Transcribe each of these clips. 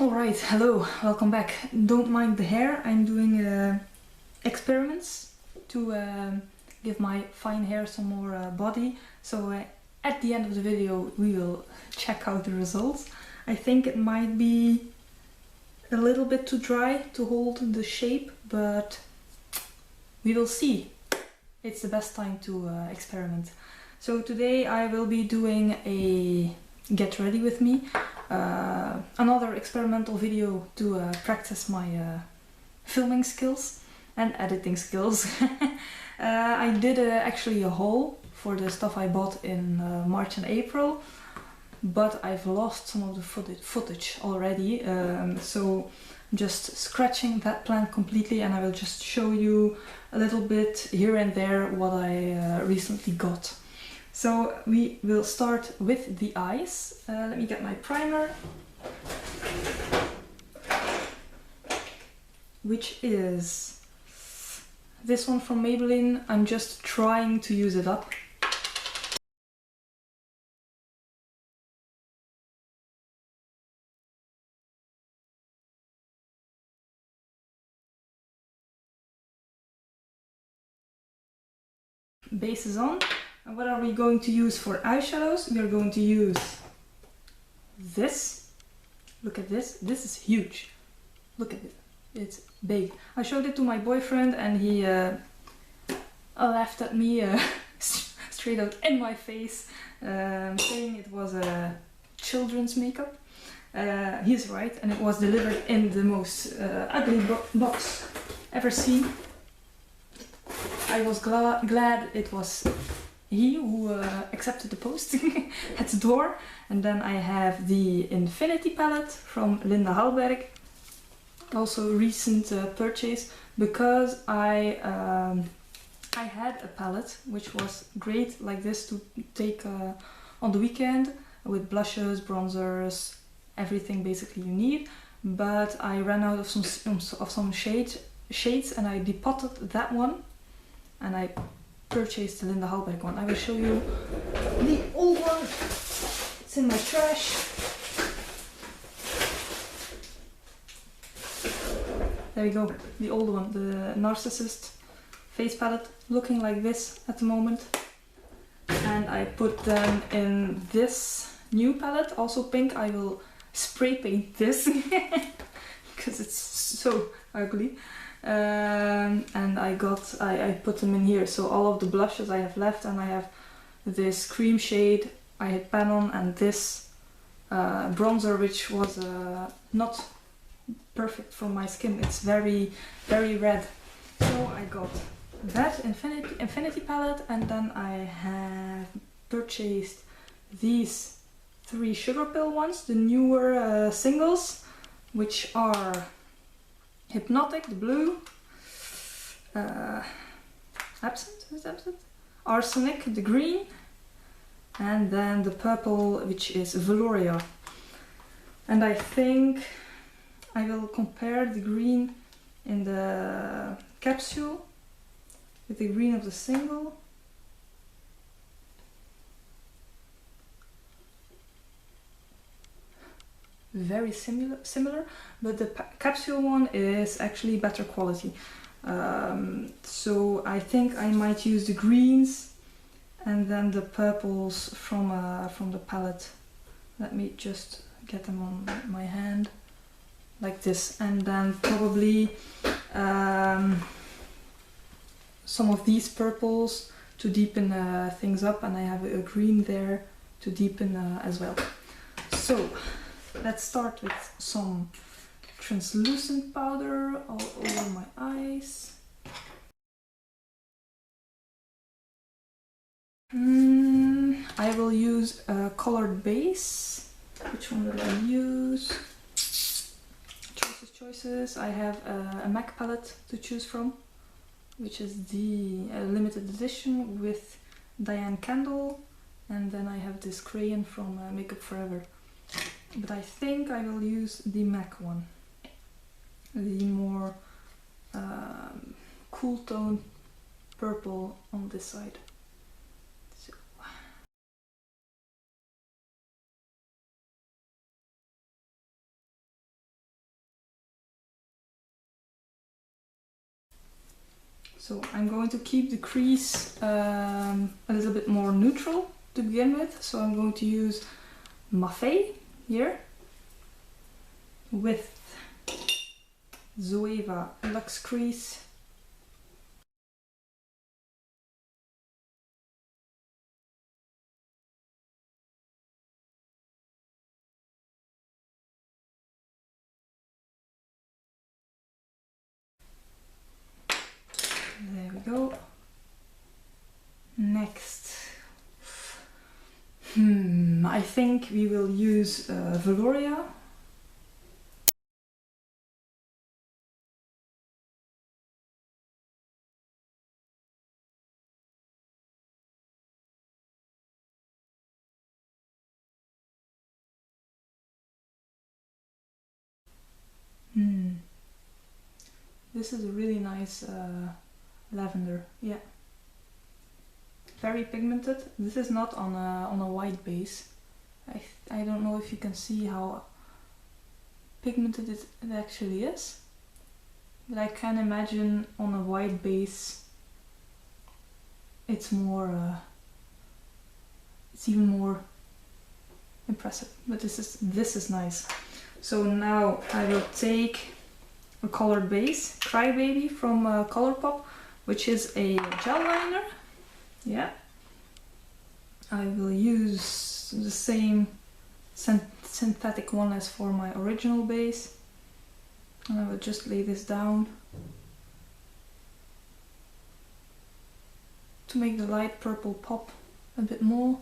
Alright, hello, welcome back. Don't mind the hair, I'm doing experiments to give my fine hair some more body. So at the end of the video we will check out the results. I think it might be a little bit too dry to hold the shape, but we will see. It's the best time to experiment. So today I will be doing a get ready with me. Another experimental video to practice my filming skills and editing skills. I did actually a haul for the stuff I bought in March and April, but I've lost some of the footage already, so I'm just scratching that plan completely, and I will just show you a little bit here and there what I recently got. So we will start with the eyes. Let me get my primer, which is this one from Maybelline. I'm just trying to use it up. Base is on. And what are we going to use for eyeshadows? We are going to use this. Look at this. This is huge. Look at it. It's big. I showed it to my boyfriend and he laughed at me straight out in my face, saying it was a children's makeup. He's right, and it was delivered in the most ugly box ever seen. I was glad it was he who accepted the post at the door. And then I have the Infinity palette from Hallberg, also recent purchase, because I had a palette which was great like this to take on the weekend with blushes, bronzers, everything basically you need, but I ran out of some shades and I depotted that one and I purchased the Linda Hallberg one. I will show you the old one. It's in my trash. There we go, the old one, the Narcissist face palette, looking like this at the moment. And I put them in this new palette, also pink. I will spray paint this because it's so ugly. And I put them in here, so all of the blushes I have left, and I have this cream shade I had pan on, and this bronzer which was not perfect for my skin. It's very red, so I got that Infinity palette, and then I have purchased these 3 Sugarpill ones, the newer singles, which are Hypnotic, the blue, Absent, Arsenic, the green, and then the purple, which is Veloria. And I think I will compare the green in the capsule with the green of the single. Very similar, but the capsule one is actually better quality. So I think I might use the greens and then the purples from the palette. Let me just get them on my hand like this, and then probably some of these purples to deepen things up, and I have a green there to deepen as well. So let's start with some translucent powder all over my eyes. I will use a colored base. Which one will I use? Choices. I have a MAC palette to choose from, which is the limited edition with Diane Candle, and then I have this crayon from Makeup Forever. But I think I will use the MAC one, the more cool tone purple on this side. So. So I'm going to keep the crease a little bit more neutral to begin with. So I'm going to use Maffei here with Zoeva Luxe Crease. There we go. Next, I think we will use Velouria. This is a really nice lavender, yeah. Very pigmented. This is not on a white base. I don't know if you can see how pigmented it actually is, but I can imagine on a white base it's more, it's even more impressive. But this is nice. So now I will take a colored base, Crybaby from Colourpop, which is a gel liner. Yeah, I will use the same synthetic one as for my original base, and I will just lay this down to make the light purple pop a bit more.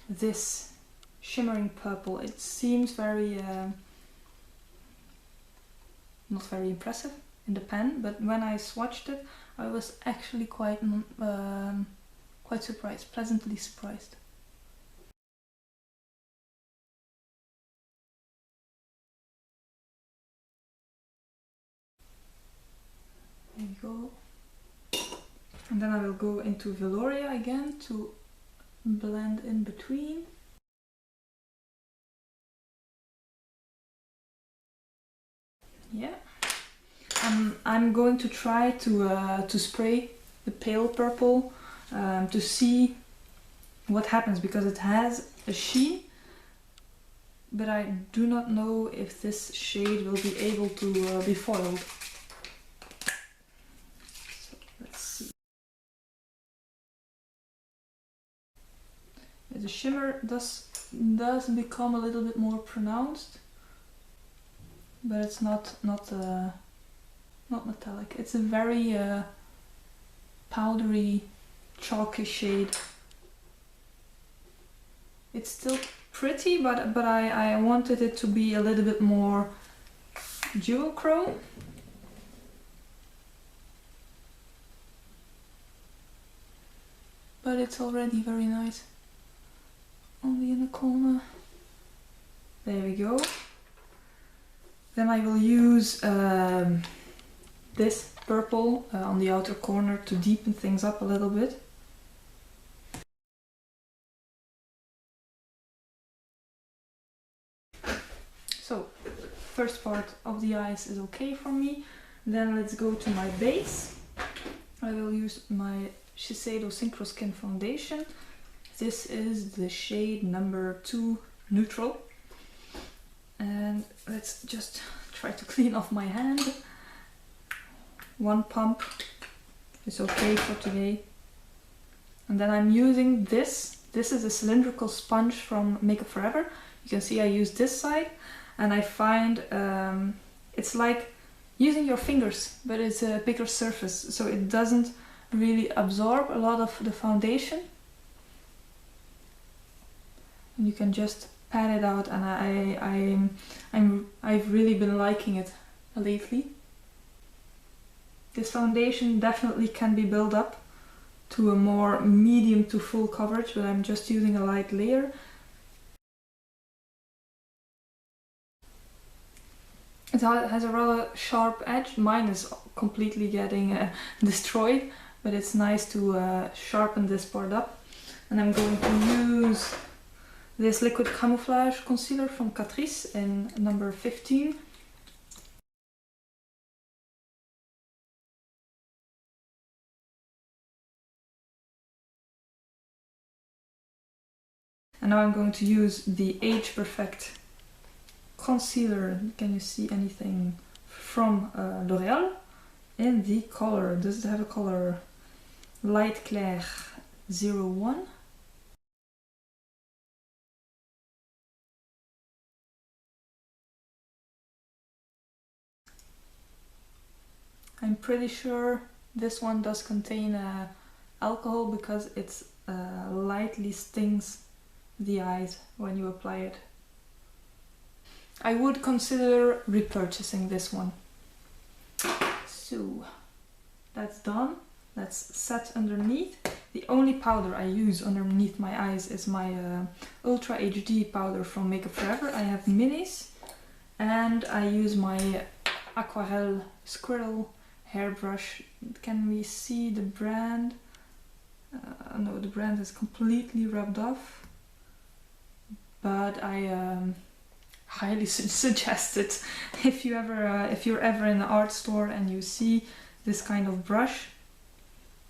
This shimmering purple, it seems very not very impressive in the pen, but when I swatched it I was actually quite surprised, pleasantly surprised. There you go. And then I will go into Velouria again to blend in between. Yeah. I'm going to try to spray the pale purple to see what happens, because it has a sheen, but I do not know if this shade will be able to be foiled. So let's see. The shimmer does become a little bit more pronounced, but it's not metallic. It's a very powdery, chalky shade. It's still pretty, but I wanted it to be a little bit more jewel chrome. But it's already very nice. Only in the corner. There we go. Then I will use this purple on the outer corner to deepen things up a little bit. So, first part of the eyes is okay for me. Then let's go to my base. I will use my Shiseido Synchro Skin Foundation. This is the shade number 2 Neutral. And let's just try to clean off my hand. One pump is okay for today. And then I'm using this. This is a cylindrical sponge from Makeup Forever. You can see I use this side, and I find it's like using your fingers, but it's a bigger surface, so it doesn't really absorb a lot of the foundation. And you can just pat it out, and I've really been liking it lately. This foundation definitely can be built up to a more medium to full coverage, but I'm just using a light layer. It has a rather sharp edge. Mine is completely getting destroyed, but it's nice to sharpen this part up. And I'm going to use this liquid camouflage concealer from Catrice in number 15. And now I'm going to use the Age Perfect concealer. Can you see anything from L'Oreal? In the color, does it have a color? Light Clair 01. I'm pretty sure this one does contain alcohol because it lightly stings the eyes when you apply it. I would consider repurchasing this one. So that's done. That's set underneath. The only powder I use underneath my eyes is my Ultra HD powder from Makeup Forever. I have minis, and I use my Aquarelle Squirrel hairbrush. Can we see the brand? No, the brand is completely rubbed off, but I highly suggest it. If you're ever in an art store and you see this kind of brush,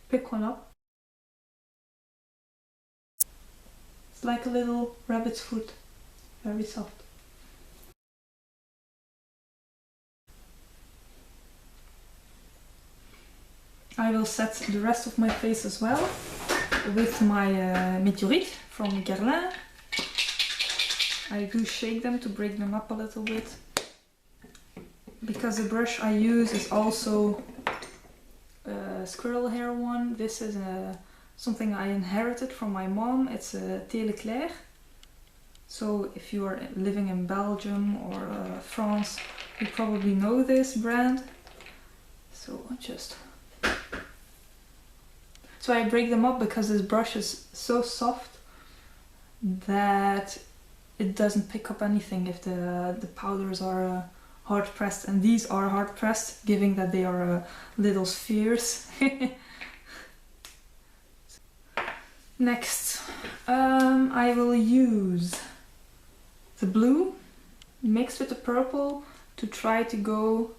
pick one up. It's like a little rabbit's foot, very soft. I will set the rest of my face as well with my Météorite from Guerlain. I do shake them to break them up a little bit, because the brush I use is also a squirrel hair one. This is something I inherited from my mom. It's a Téléclair. So if you are living in Belgium or France, you probably know this brand. So I break them up because this brush is so soft that it doesn't pick up anything if the powders are hard pressed, and these are hard pressed, given that they are little spheres. Next, I will use the blue mixed with the purple to try to go.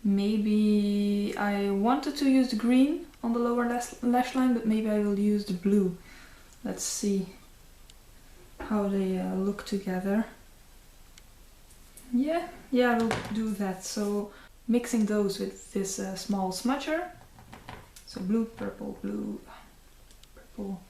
Maybe I wanted to use the green on the lower lash line, but maybe I will use the blue. Let's see how they look together. Yeah, I will do that. So mixing those with this small smudger. So blue, purple, blue, purple.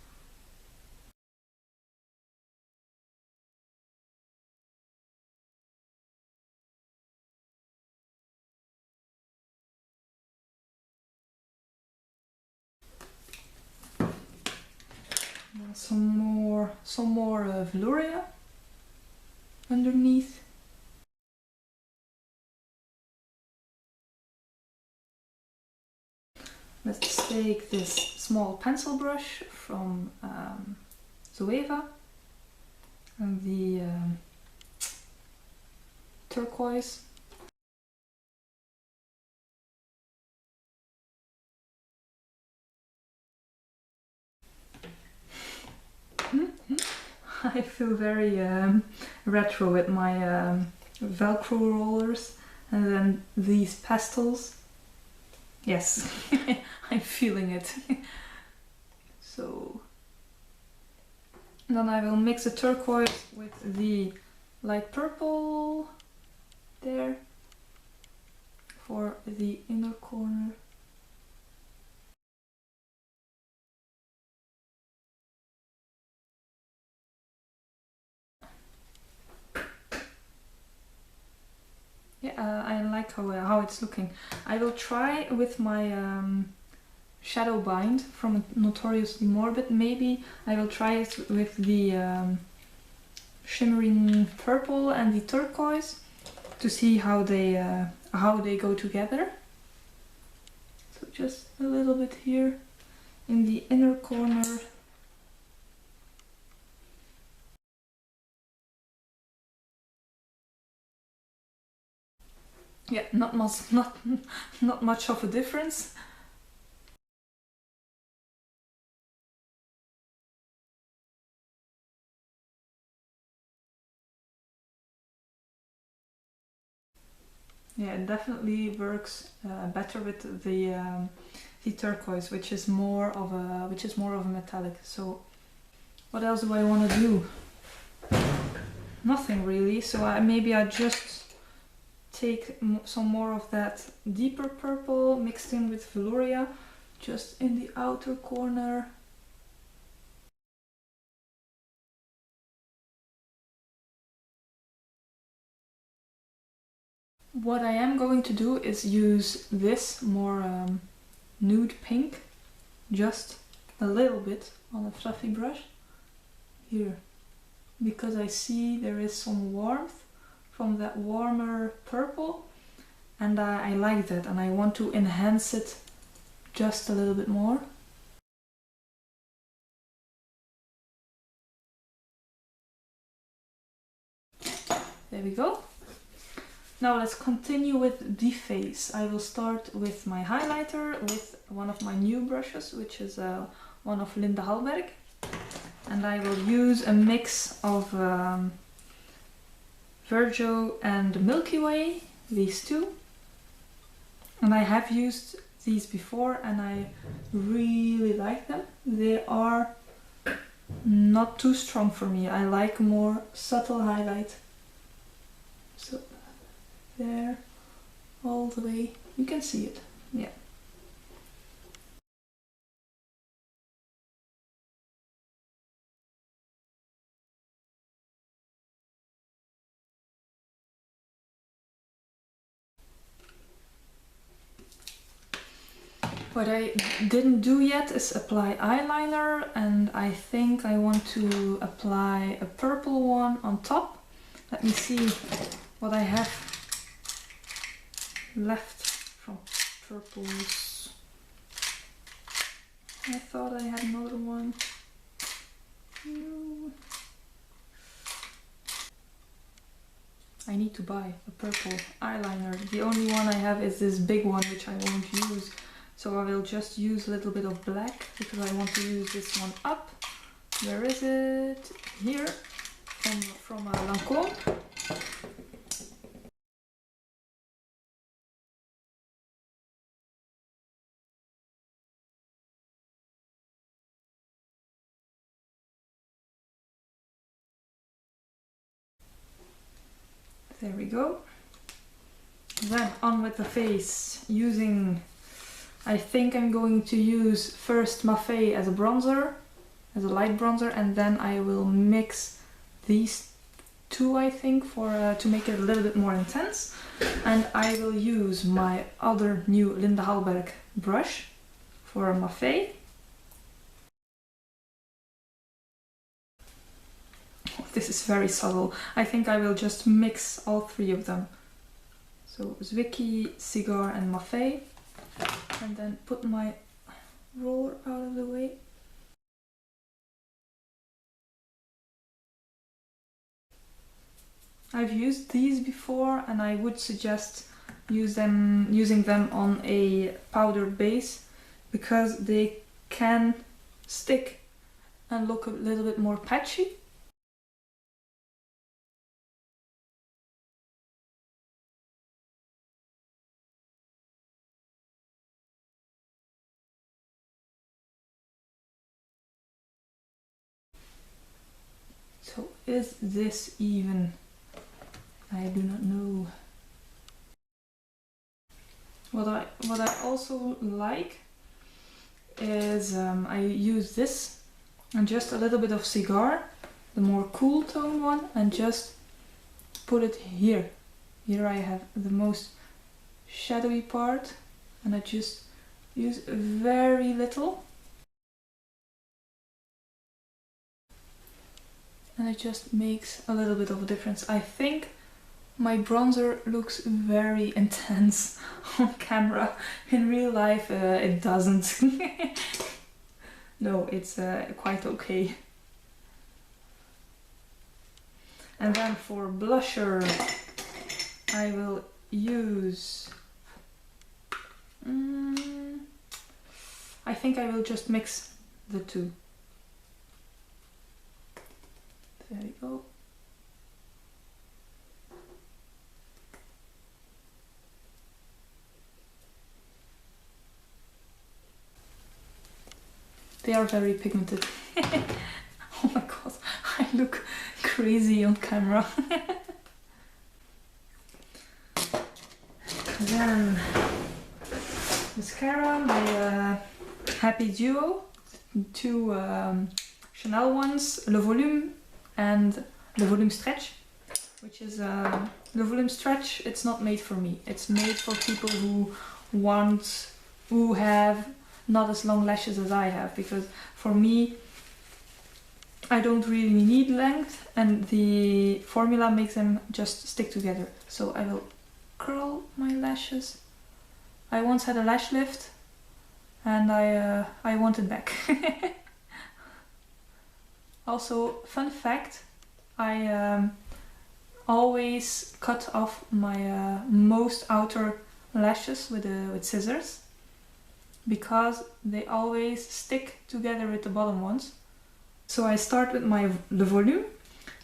And some more Velouria underneath. Let's take this small pencil brush from Zoeva and the turquoise. I feel very retro with my Velcro rollers and then these pastels. Yes, I'm feeling it. So then I will mix the turquoise with the light purple there for the inner corner. Yeah, I like how it's looking. I will try with my shadow bind from Notoriously Morbid. Maybe I will try it with the shimmering purple and the turquoise to see how they go together. So just a little bit here in the inner corner. Yeah, not much of a difference. Yeah, it definitely works better with the turquoise, which is more of a metallic. So what else do I want to do? Nothing really. So maybe I just take some more of that deeper purple mixed in with Velouria, just in the outer corner. What I am going to do is use this more nude pink, just a little bit on a fluffy brush here, because I see there is some warmth from that warmer purple, and I like that, and I want to enhance it just a little bit more. There we go. Now let's continue with the face. I will start with my highlighter with one of my new brushes, which is one of Linda Hallberg. And I will use a mix of Virgo and Milky Way, these two. And I have used these before and I really like them. They are not too strong for me. I like more subtle highlight. So there, all the way, you can see it, yeah. What I didn't do yet is apply eyeliner, and I think I want to apply a purple one on top. Let me see what I have left from purples. I thought I had another one. No. I need to buy a purple eyeliner. The only one I have is this big one, which I won't use. So I will just use a little bit of black because I want to use this one up. Where is it? Here, from Lancôme. There we go. Then on with the face, using, I think I'm going to use first Maffei as a bronzer, as a light bronzer, and then I will mix these two, I think, for to make it a little bit more intense. And I will use my other new Linda Hallberg brush for Maffei. This is very subtle. I think I will just mix all three of them. So Zwicky, Cigar and Maffei. And then put my roller out of the way. I've used these before and I would suggest using them on a powdered base because they can stick and look a little bit more patchy. So is this even? I do not know. What I also like is I use this and just a little bit of Cigar, the more cool tone one, and just put it here. Here I have the most shadowy part and I just use very little. And it just makes a little bit of a difference. I think my bronzer looks very intense on camera. In real life it doesn't. No, it's quite okay. And then for blusher I will use... I think I will just mix the two. There we go. they are very pigmented. Oh my god, I look crazy on camera. Then mascara, my Happy Duo, two Chanel ones, Le Volume and Le Volume Stretch, which is Le Volume Stretch. It's not made for me. It's made for people who have not as long lashes as I have, because for me, I don't really need length, and the formula makes them just stick together. So I will curl my lashes. I once had a lash lift and I want it back. Also, fun fact, I always cut off my most outer lashes with scissors, because they always stick together with the bottom ones. So I start with my Le Volume,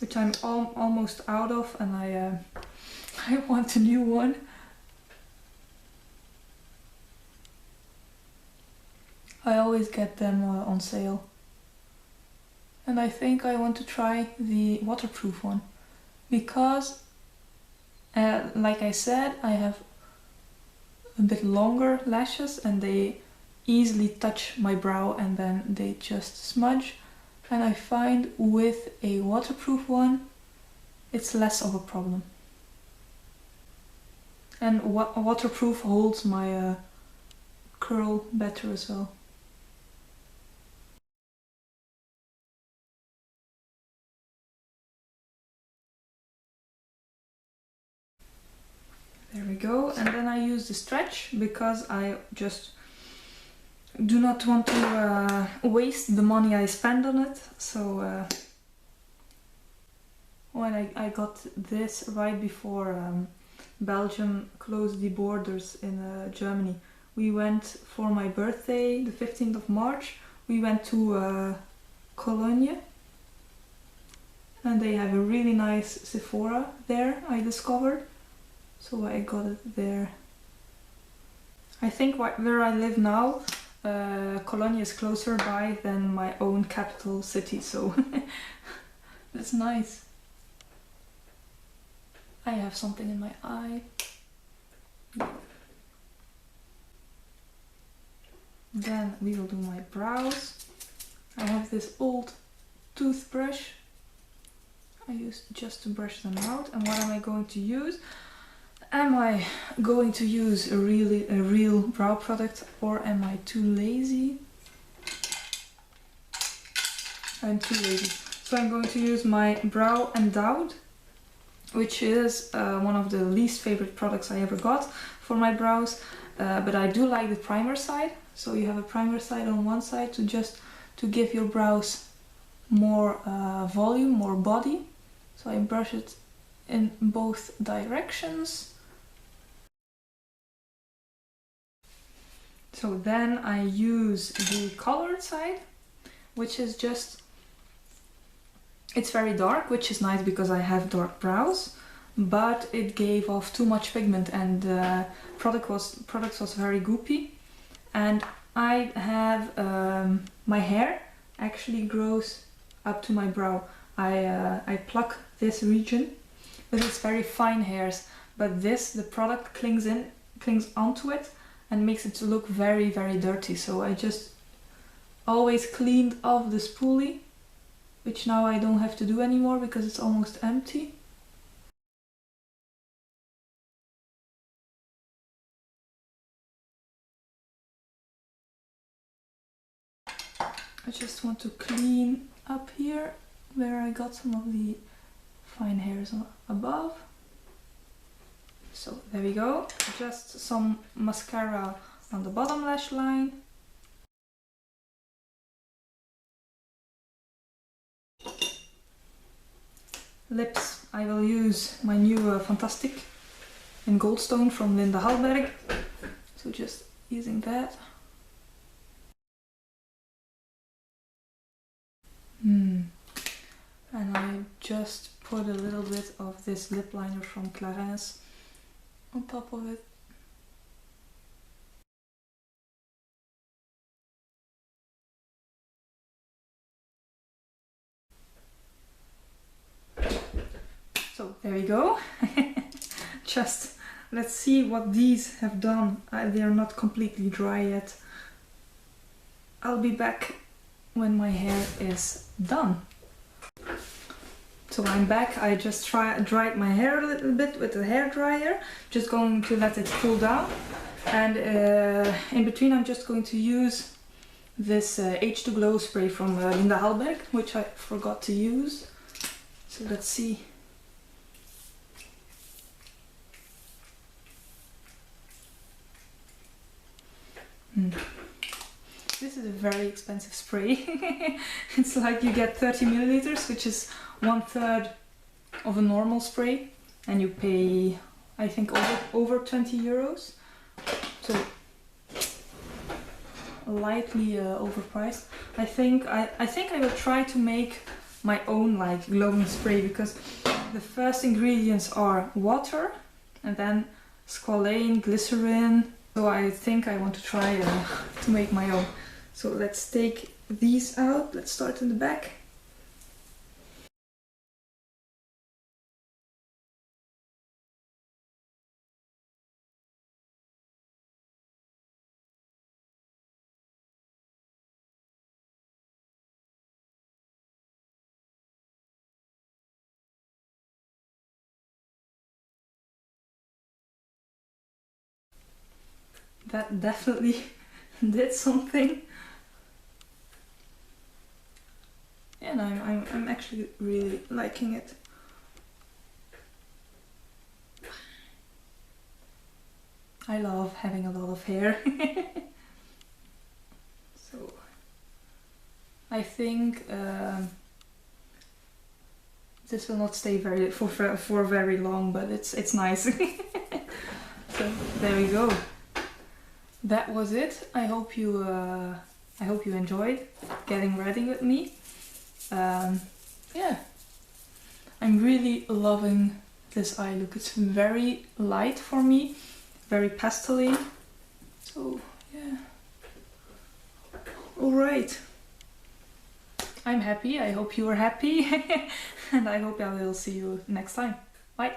which I'm almost out of, and I want a new one. I always get them on sale. And I think I want to try the waterproof one, because like I said, I have a bit longer lashes and they easily touch my brow and then they just smudge. And I find with a waterproof one, it's less of a problem. And waterproof holds my curl better as well. There we go. And then I use the stretch because I just do not want to waste the money I spend on it. So when I got this right before Belgium closed the borders in Germany, we went for my birthday, the 15th of March, we went to Cologne, and they have a really nice Sephora there, I discovered, so I got it there. I think where I live now, Cologne is closer by than my own capital city, so that's nice. I have something in my eye. Then we will do my brows. I have this old toothbrush I use just to brush them out. And what am I going to use? Am I going to use a real brow product, or am I too lazy? I'm too lazy. So I'm going to use my Brow Endowed, which is one of the least favorite products I ever got for my brows, but I do like the primer side. So you have a primer side on one side to give your brows more volume, more body. So I brush it in both directions. So then I use the colored side, which is just, it's very dark, which is nice because I have dark brows, but it gave off too much pigment, and the product was very goopy. And I have, my hair actually grows up to my brow. I pluck this region, but it's very fine hairs. But the product clings onto it and makes it look very, very dirty. So I just always cleaned off the spoolie, which now I don't have to do anymore because it's almost empty. I just want to clean up here where I got some of the fine hairs above. So there we go. Just some mascara on the bottom lash line. Lips, I will use my new Fantastic in Goldstone from Hallberg. So just using that. And I just put a little bit of this lip liner from Clarins on top of it. there we go. Just let's see what these have done. They are not completely dry yet. I'll be back when my hair is done. So I'm back. I just dried my hair a little bit with the hair dryer. Just going to let it cool down. And in between I'm just going to use this H2 Glow spray from Hallberg, which I forgot to use. So let's see. This is a very expensive spray. It's like you get 30 milliliters, which is 1/3 of a normal spray, and you pay, I think, over 20 euros. So lightly overpriced. I think I will try to make my own like glowing spray, because the first ingredients are water and then squalane, glycerin. So I think I want to try to make my own. So let's take these out. Let's start in the back. That definitely did something. And I'm actually really liking it. I love having a lot of hair. So I think this will not stay for very long, but it's nice. So there we go. That was it. I hope you enjoyed getting ready with me. Yeah, I'm really loving this eye look. It's very light for me, very pastel-y. So yeah. All right. I'm happy. I hope you are happy, and I hope I will see you next time. Bye.